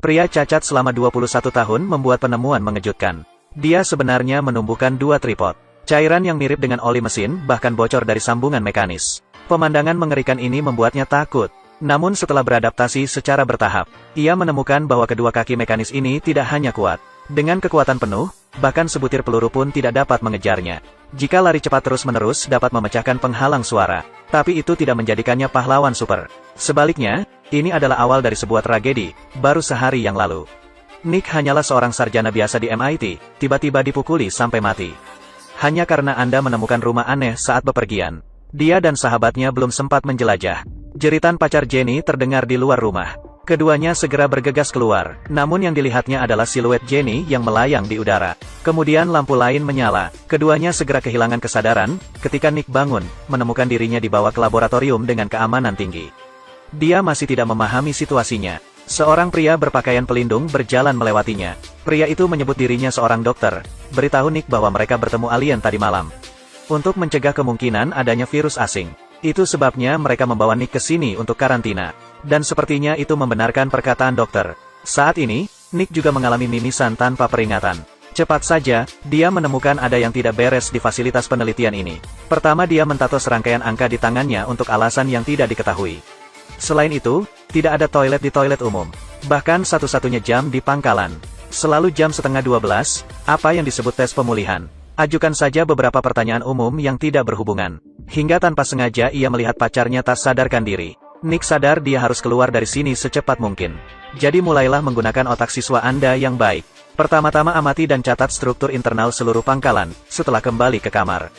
Pria cacat selama 21 tahun membuat penemuan mengejutkan. Dia sebenarnya menumbuhkan 2 tripod. Cairan yang mirip dengan oli mesin bahkan bocor dari sambungan mekanis. Pemandangan mengerikan ini membuatnya takut. Namun setelah beradaptasi secara bertahap, ia menemukan bahwa kedua kaki mekanis ini tidak hanya kuat. Dengan kekuatan penuh, bahkan sebutir peluru pun tidak dapat mengejarnya. Jika lari cepat terus-menerus dapat memecahkan penghalang suara. Tapi itu tidak menjadikannya pahlawan super. Sebaliknya, ini adalah awal dari sebuah tragedi, baru sehari yang lalu. Nick hanyalah seorang sarjana biasa di MIT, tiba-tiba dipukuli sampai mati. Hanya karena Anda menemukan rumah aneh saat bepergian. Dia dan sahabatnya belum sempat menjelajah. Jeritan pacar Jenny terdengar di luar rumah. Keduanya segera bergegas keluar, namun yang dilihatnya adalah siluet Jenny yang melayang di udara. Kemudian lampu lain menyala, keduanya segera kehilangan kesadaran, ketika Nick bangun, menemukan dirinya dibawa ke laboratorium dengan keamanan tinggi. Dia masih tidak memahami situasinya. Seorang pria berpakaian pelindung berjalan melewatinya. Pria itu menyebut dirinya seorang dokter, beritahu Nick bahwa mereka bertemu alien tadi malam. Untuk mencegah kemungkinan adanya virus asing. Itu sebabnya mereka membawa Nick ke sini untuk karantina. Dan sepertinya itu membenarkan perkataan dokter. Saat ini, Nick juga mengalami mimisan tanpa peringatan. Cepat saja, dia menemukan ada yang tidak beres di fasilitas penelitian ini. Pertama dia mentato serangkaian angka di tangannya untuk alasan yang tidak diketahui. Selain itu, tidak ada toilet di toilet umum. Bahkan satu-satunya jam di pangkalan. Selalu jam setengah 12, apa yang disebut tes pemulihan. Ajukan saja beberapa pertanyaan umum yang tidak berhubungan. Hingga tanpa sengaja ia melihat pacarnya tak sadarkan diri. Nick sadar dia harus keluar dari sini secepat mungkin. Jadi mulailah menggunakan otak siswa Anda yang baik. Pertama-tama amati dan catat struktur internal seluruh pangkalan, setelah kembali ke kamar.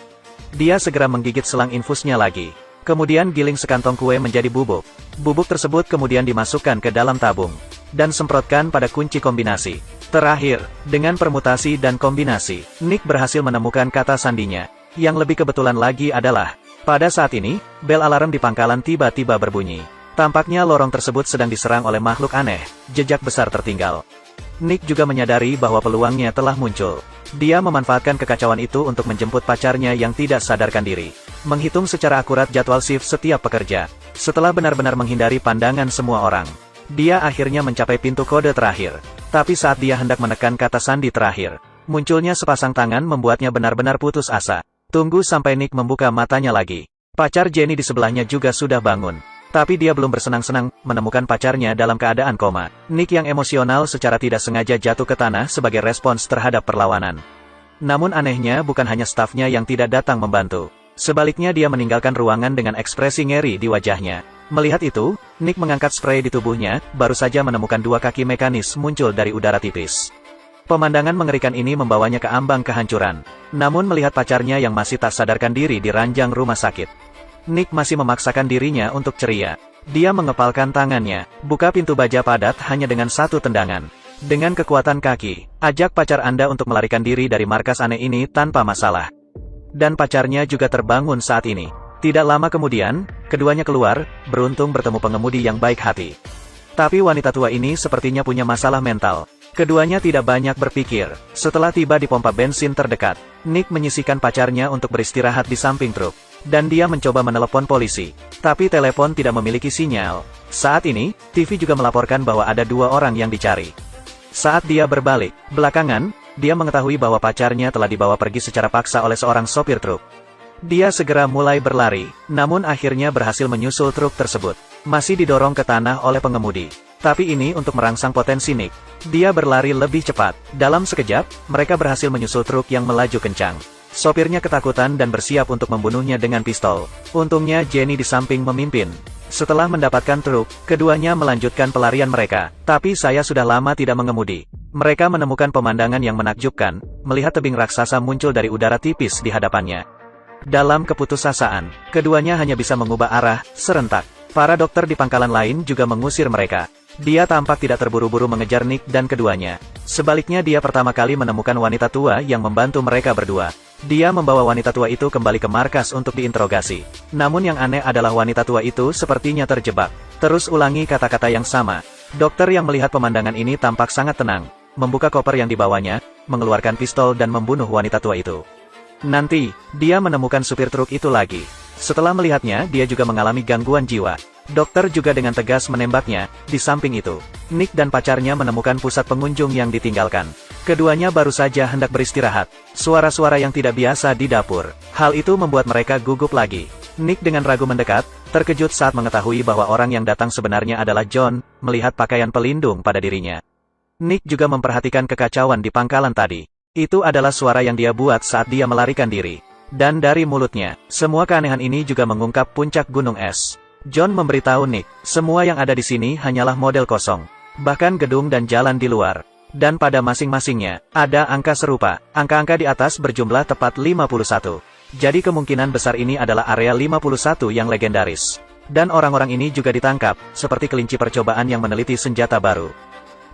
Dia segera menggigit selang infusnya lagi. Kemudian giling sekantong kue menjadi bubuk. Bubuk tersebut kemudian dimasukkan ke dalam tabung. Dan semprotkan pada kunci kombinasi. Terakhir, dengan permutasi dan kombinasi, Nick berhasil menemukan kata sandinya. Yang lebih kebetulan lagi adalah, pada saat ini, bel alarm di pangkalan tiba-tiba berbunyi. Tampaknya lorong tersebut sedang diserang oleh makhluk aneh, jejak besar tertinggal. Nick juga menyadari bahwa peluangnya telah muncul. Dia memanfaatkan kekacauan itu untuk menjemput pacarnya yang tidak sadarkan diri. Menghitung secara akurat jadwal shift setiap pekerja. Setelah benar-benar menghindari pandangan semua orang, dia akhirnya mencapai pintu kode terakhir. Tapi saat dia hendak menekan kata sandi terakhir, munculnya sepasang tangan membuatnya benar-benar putus asa. Tunggu sampai Nick membuka matanya lagi. Pacar Jenny di sebelahnya juga sudah bangun. Tapi dia belum bersenang-senang menemukan pacarnya dalam keadaan koma. Nick yang emosional secara tidak sengaja jatuh ke tanah sebagai respons terhadap perlawanan. Namun anehnya bukan hanya stafnya yang tidak datang membantu. Sebaliknya dia meninggalkan ruangan dengan ekspresi ngeri di wajahnya. Melihat itu, Nick mengangkat spray di tubuhnya, baru saja menemukan 2 kaki mekanis muncul dari udara tipis. Pemandangan mengerikan ini membawanya ke ambang kehancuran. Namun melihat pacarnya yang masih tak sadarkan diri di ranjang rumah sakit, Nick masih memaksakan dirinya untuk ceria. Dia mengepalkan tangannya, buka pintu baja padat hanya dengan 1 tendangan. Dengan kekuatan kaki, ajak pacar Anda untuk melarikan diri dari markas aneh ini tanpa masalah. Dan pacarnya juga terbangun saat ini. Tidak lama kemudian, keduanya keluar, beruntung bertemu pengemudi yang baik hati. Tapi wanita tua ini sepertinya punya masalah mental. Keduanya tidak banyak berpikir. Setelah tiba di pompa bensin terdekat, Nick menyisihkan pacarnya untuk beristirahat di samping truk. Dan dia mencoba menelepon polisi. Tapi telepon tidak memiliki sinyal. Saat ini, TV juga melaporkan bahwa ada 2 orang yang dicari. Saat dia berbalik, belakangan, dia mengetahui bahwa pacarnya telah dibawa pergi secara paksa oleh seorang sopir truk. Dia segera mulai berlari, namun akhirnya berhasil menyusul truk tersebut. Masih didorong ke tanah oleh pengemudi. Tapi ini untuk merangsang potensi Nick. Dia berlari lebih cepat. Dalam sekejap, mereka berhasil menyusul truk yang melaju kencang. Sopirnya ketakutan dan bersiap untuk membunuhnya dengan pistol. Untungnya Jenny di samping memimpin. Setelah mendapatkan truk, keduanya melanjutkan pelarian mereka. Tapi saya sudah lama tidak mengemudi. Mereka menemukan pemandangan yang menakjubkan, melihat tebing raksasa muncul dari udara tipis di hadapannya. Dalam keputusasaan, keduanya hanya bisa mengubah arah, serentak. Para dokter di pangkalan lain juga mengusir mereka. Dia tampak tidak terburu-buru mengejar Nick dan keduanya. Sebaliknya dia pertama kali menemukan wanita tua yang membantu mereka berdua. Dia membawa wanita tua itu kembali ke markas untuk diinterogasi. Namun yang aneh adalah wanita tua itu sepertinya terjebak. Terus ulangi kata-kata yang sama. Dokter yang melihat pemandangan ini tampak sangat tenang. Membuka koper yang dibawanya, mengeluarkan pistol dan membunuh wanita tua itu. Nanti, dia menemukan supir truk itu lagi. Setelah melihatnya, dia juga mengalami gangguan jiwa. Dokter juga dengan tegas menembaknya. Di samping itu, Nick dan pacarnya menemukan pusat pengunjung yang ditinggalkan. Keduanya baru saja hendak beristirahat. Suara-suara yang tidak biasa di dapur. Hal itu membuat mereka gugup lagi. Nick dengan ragu mendekat, terkejut saat mengetahui bahwa orang yang datang sebenarnya adalah John, melihat pakaian pelindung pada dirinya. Nick juga memperhatikan kekacauan di pangkalan tadi. Itu adalah suara yang dia buat saat dia melarikan diri. Dan dari mulutnya, semua keanehan ini juga mengungkap puncak gunung es. John memberitahu Nick, semua yang ada di sini hanyalah model kosong. Bahkan gedung dan jalan di luar. Dan pada masing-masingnya, ada angka serupa. Angka-angka di atas berjumlah tepat 51. Jadi kemungkinan besar ini adalah area 51 yang legendaris. Dan orang-orang ini juga ditangkap, seperti kelinci percobaan yang meneliti senjata baru.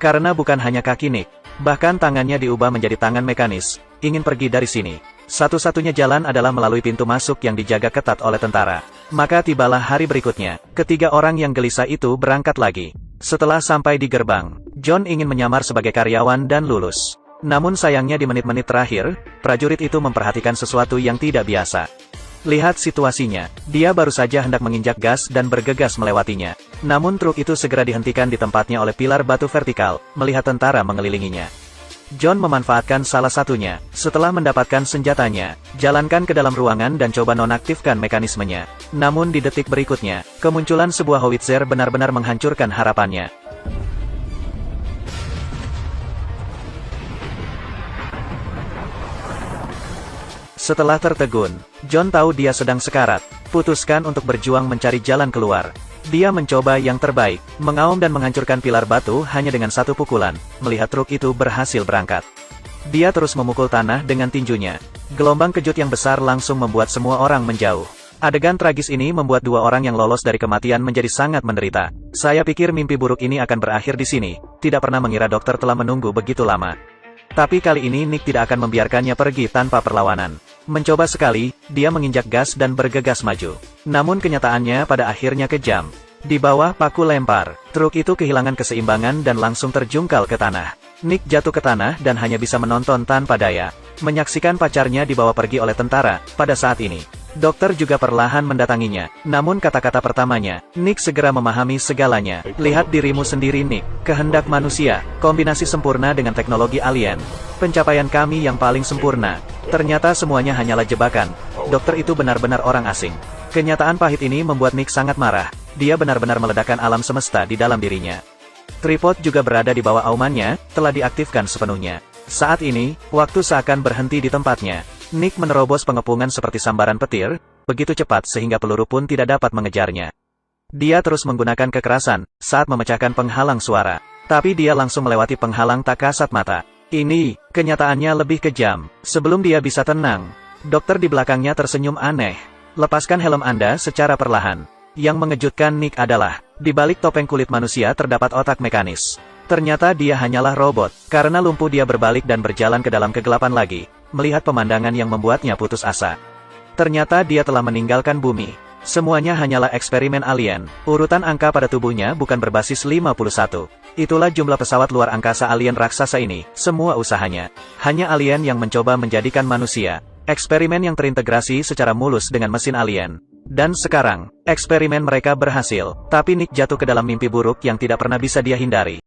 Karena bukan hanya kaki Nick, bahkan tangannya diubah menjadi tangan mekanis, ingin pergi dari sini. Satu-satunya jalan adalah melalui pintu masuk yang dijaga ketat oleh tentara. Maka tibalah hari berikutnya, ketiga orang yang gelisah itu berangkat lagi. Setelah sampai di gerbang, John ingin menyamar sebagai karyawan dan lulus. Namun sayangnya di menit-menit terakhir, prajurit itu memperhatikan sesuatu yang tidak biasa. Lihat situasinya, dia baru saja hendak menginjak gas dan bergegas melewatinya. Namun truk itu segera dihentikan di tempatnya oleh pilar batu vertikal, melihat tentara mengelilinginya. John memanfaatkan salah satunya. Setelah mendapatkan senjatanya, jalankan ke dalam ruangan dan coba nonaktifkan mekanismenya. Namun di detik berikutnya, kemunculan sebuah howitzer benar-benar menghancurkan harapannya. Setelah tertegun, John tahu dia sedang sekarat, putuskan untuk berjuang mencari jalan keluar. Dia mencoba yang terbaik, mengaum dan menghancurkan pilar batu hanya dengan satu pukulan, melihat truk itu berhasil berangkat. Dia terus memukul tanah dengan tinjunya. Gelombang kejut yang besar langsung membuat semua orang menjauh. Adegan tragis ini membuat dua orang yang lolos dari kematian menjadi sangat menderita. Saya pikir mimpi buruk ini akan berakhir di sini, tidak pernah mengira dokter telah menunggu begitu lama. Tapi kali ini Nick tidak akan membiarkannya pergi tanpa perlawanan. Mencoba sekali, dia menginjak gas dan bergegas maju. Namun kenyataannya pada akhirnya kejam. Di bawah paku lempar, truk itu kehilangan keseimbangan dan langsung terjungkal ke tanah. Nick jatuh ke tanah dan hanya bisa menonton tanpa daya. Menyaksikan pacarnya dibawa pergi oleh tentara. Pada saat ini, dokter juga perlahan mendatanginya. Namun kata-kata pertamanya, Nick segera memahami segalanya. Lihat dirimu sendiri Nick, kehendak manusia, kombinasi sempurna dengan teknologi alien. Pencapaian kami yang paling sempurna. Ternyata semuanya hanyalah jebakan. Dokter itu benar-benar orang asing. Kenyataan pahit ini membuat Nick sangat marah. Dia benar-benar meledakkan alam semesta di dalam dirinya. Tripod juga berada di bawah aumannya, telah diaktifkan sepenuhnya. Saat ini, waktu seakan berhenti di tempatnya. Nick menerobos pengepungan seperti sambaran petir, begitu cepat sehingga peluru pun tidak dapat mengejarnya. Dia terus menggunakan kekerasan, saat memecahkan penghalang suara. Tapi dia langsung melewati penghalang tak kasat mata. Ini, kenyataannya lebih kejam. Sebelum dia bisa tenang, dokter di belakangnya tersenyum aneh. Lepaskan helm Anda secara perlahan. Yang mengejutkan Nick adalah, di balik topeng kulit manusia terdapat otak mekanis. Ternyata dia hanyalah robot. Karena lumpuh dia berbalik dan berjalan ke dalam kegelapan lagi, melihat pemandangan yang membuatnya putus asa. Ternyata dia telah meninggalkan bumi. Semuanya hanyalah eksperimen alien. Urutan angka pada tubuhnya bukan berbasis 51. Itulah jumlah pesawat luar angkasa alien raksasa ini, semua usahanya. Hanya alien yang mencoba menjadikan manusia. Eksperimen yang terintegrasi secara mulus dengan mesin alien. Dan sekarang, eksperimen mereka berhasil. Tapi Nick jatuh ke dalam mimpi buruk yang tidak pernah bisa dia hindari.